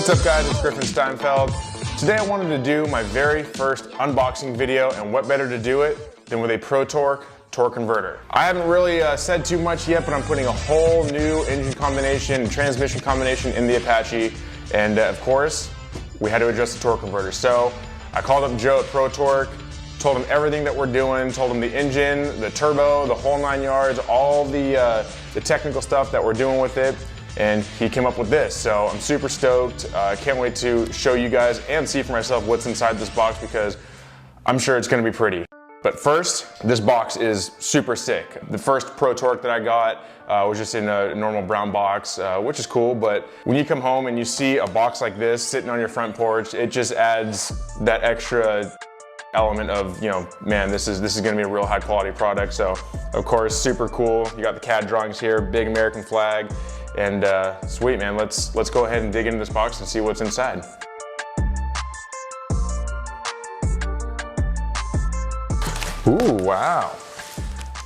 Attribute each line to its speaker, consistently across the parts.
Speaker 1: What's up guys, it's Griffin Steinfeld. Today I wanted to do my very first unboxing video, and what better to do it than with a ProTorque torque converter. I haven't really said too much yet, but I'm putting a whole new engine combination and transmission combination in the Apache, and of course, we had to adjust the torque converter. So I called up Joe at ProTorque, told him everything that we're doing, told him the engine, the turbo, the whole 9 yards, all the technical stuff that we're doing with it, and he came up with this. So I'm super stoked. I can't wait to show you guys and see for myself what's inside this box, because I'm sure it's gonna be pretty. But first, this box is super sick. The first ProTorque that I got was just in a normal brown box, which is cool, but when you come home and you see a box like this sitting on your front porch, it just adds that extra element of, you know, man, this is gonna be a real high quality product. So of course, super cool. You got the CAD drawings here, big American flag, and sweet, man. Let's go ahead and dig into this box and see what's inside. Ooh, wow.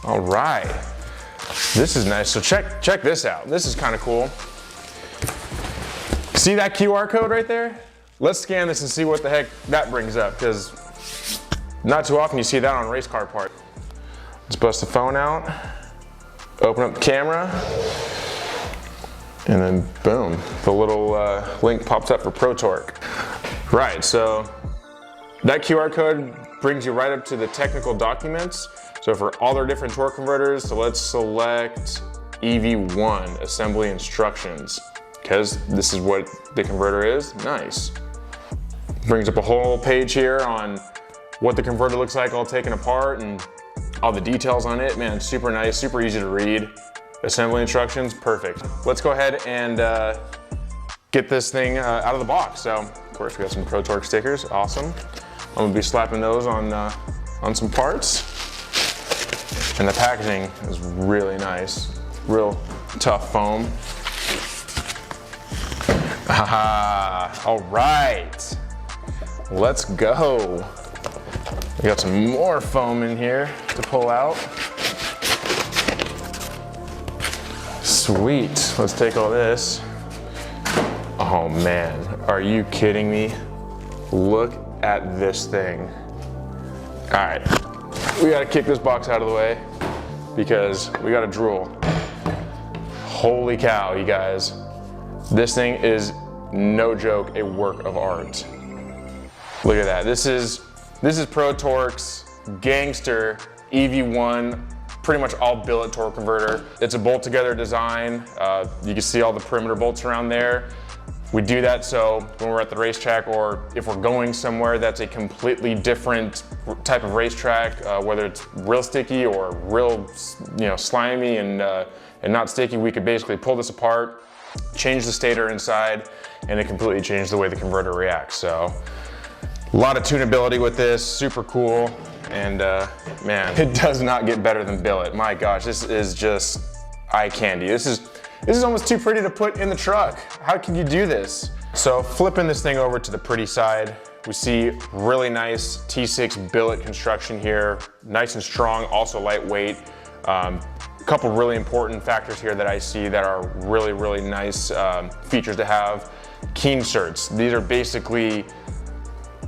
Speaker 1: All right. This is nice. So check this out. This is kind of cool. See that QR code right there? Let's scan this and see what the heck that brings up, because not too often you see that on race car parts. Let's bust the phone out, open up the camera, and then boom, the little link pops up for ProTorque. Right, so that QR code brings you right up to the technical documents. So for all their different torque converters, so let's select EV1, assembly instructions, because this is what the converter is. Nice. Brings up a whole page here on what the converter looks like all taken apart and all the details on it. Man, super nice, super easy to read. Assembly instructions, perfect. Let's go ahead and get this thing out of the box. So of course we got some ProTorque stickers, awesome. I'm gonna be slapping those on some parts. And the packaging is really nice, real tough foam. Ah, all right, let's go. We got some more foam in here to pull out. Sweet, let's take all this. Oh man, are you kidding me? Look at this thing. All right, we gotta kick this box out of the way because we gotta drool. Holy cow, you guys. This thing is, no joke, a work of art. Look at that. This is ProTorque's gangster EV1, pretty much all billet torque converter. It's a bolt together design. You can see all the perimeter bolts around there. We do that so when we're at the racetrack, or if we're going somewhere that's a completely different type of racetrack, whether it's real sticky or real, slimy and not sticky, we could basically pull this apart, change the stator inside, and it completely changed the way the converter reacts. So a lot of tunability with this, super cool, and man, it does not get better than billet. My gosh, this is just eye candy. This is almost too pretty to put in the truck. How can you do this? So flipping this thing over to the pretty side, we see really nice T6 billet construction here, nice and strong, also lightweight. A couple really important factors here that I see that are really, really nice features to have. Key inserts. These are basically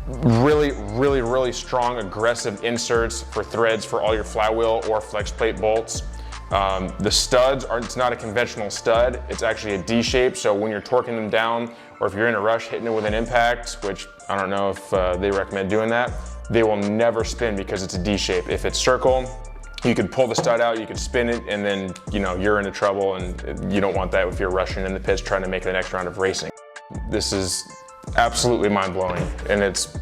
Speaker 1: really strong, aggressive inserts for threads for all your flywheel or flex plate bolts. The studs it's not a conventional stud, it's actually a D shape, so when you're torquing them down, or if you're in a rush hitting it with an impact, which I don't know if they recommend doing that, they will never spin because it's a D shape. If it's circle, you could pull the stud out, you could spin it, and then you're into trouble, and you don't want that if you're rushing in the pits trying to make the next round of racing. This is absolutely mind-blowing, and it's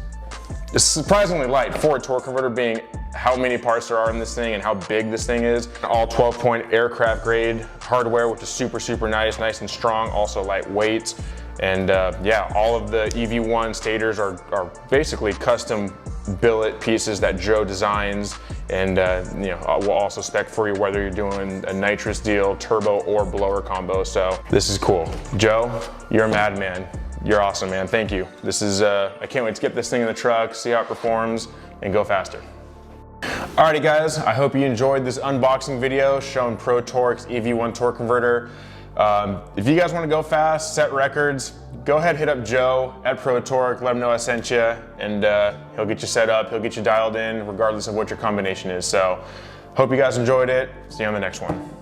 Speaker 1: surprisingly light for a torque converter, being how many parts there are in this thing and how big this thing is. All 12-point aircraft grade hardware, which is super nice and strong, also lightweight. And yeah, all of the EV1 stators are basically custom billet pieces that Joe designs, and will also spec for you whether you're doing a nitrous deal, turbo, or blower combo. So this is cool. Joe, you're a madman. You're awesome, man. Thank you. This is, I can't wait to get this thing in the truck, see how it performs, and go faster. Alrighty guys, I hope you enjoyed this unboxing video showing ProTorque's EV1 torque converter. If you guys want to go fast, set records, go ahead, hit up Joe at ProTorque, let him know I sent you, and he'll get you set up, he'll get you dialed in, regardless of what your combination is. So, hope you guys enjoyed it. See you on the next one.